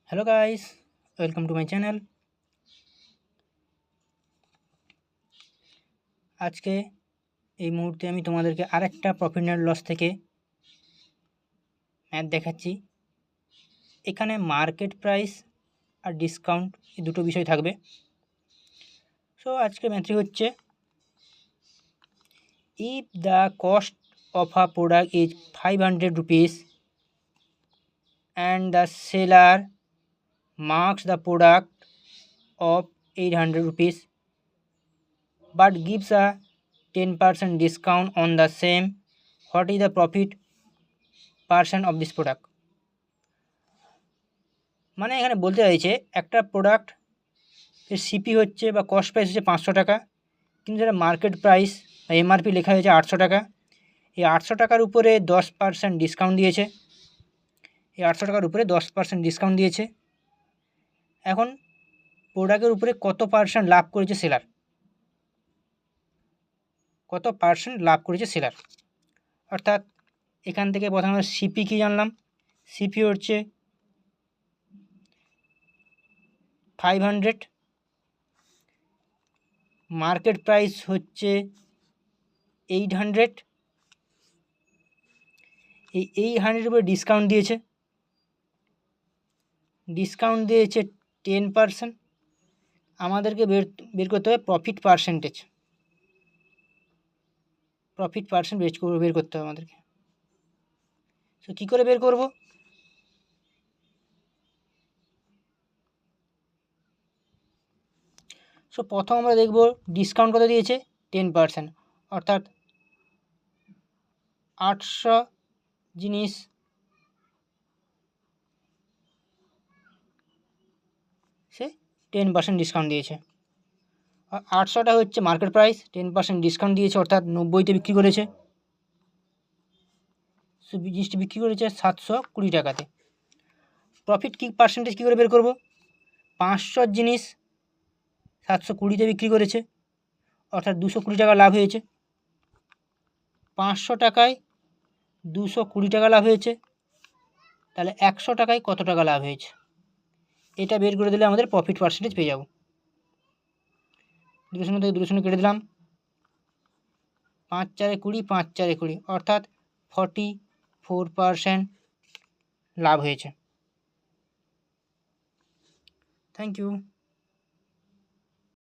Hello guys, welcome to my channel. আজকে এই মুহূর্তে আমি তোমাদেরকে আরেকটা প্রফিট অ্যান্ড লস থেকে ম্যাথ দেখাচ্ছি। এখানে মার্কেট প্রাইস আর ডিসকাউন্ট এই দুটো বিষয় থাকবে। সো আজকে ম্যাথটি হচ্ছে, if the cost of a product is 500 rupees and the seller marks the product of 800 rupees but gives a 10% discount on the same, what is the profit percent of this product? মানে এখানে বলতে চাইছে একটা product CP হচ্ছে বা cost price হচ্ছে 500 টাকা, কিন্তু যেটা মার্কেট প্রাইস বা এমআরপি লেখা হয়েছে 800 টাকা। এই 800 টাকার উপরে 10% ডিসকাউন্ট দিয়েছে। এই 800 টাকার উপরে 10% ডিসকাউন্ট দিয়েছে। এখন প্রোডাক্টের উপরে কত পার্সেন্ট লাভ করেছে সেলার, কত পার্সেন্ট লাভ করেছে সেলার। অর্থাৎ এখান থেকে প্রথমে সিপি কী জানলাম, সিপি হচ্ছে 500, মার্কেট প্রাইস হচ্ছে 800। এই 800 উপরে ডিসকাউন্ট দিয়েছে, 10%। আমাদেরকে বের করতে হবে প্রফিট পার্সেন্টেজ, বের করতে হবে আমাদেরকে। তো কী করে বের করব? সো প্রথম আমরা দেখব ডিসকাউন্ট কত দিয়েছে, 10%। অর্থাৎ 800 জিনিস সে 10% ডিসকাউন্ট দিয়েছে। 800টা হচ্ছে মার্কেট প্রাইস, 10% ডিসকাউন্ট দিয়েছে অর্থাৎ 90তে বিক্রি করেছে। সো জিনিসটি বিক্রি করেছে 720 টাকাতে। প্রফিট কি পার্সেন্টেজ কী করে বের করব? 500 জিনিস 720তে বিক্রি করেছে অর্থাৎ 220 টাকা লাভ হয়েছে। 500 টাকায় 220 টাকা লাভ হয়েছে, তাহলে 100 টাকায় কত টাকা লাভ হয়েছে এটা বের করে দিলে আমাদের প্রফিট পার্সেন্টেজ পেয়ে যাব। 200 থেকে 200 কেটে দিলাম, 5 4 20, 5 4 20 অর্থাৎ 44% লাভ হয়েছে। Thank you.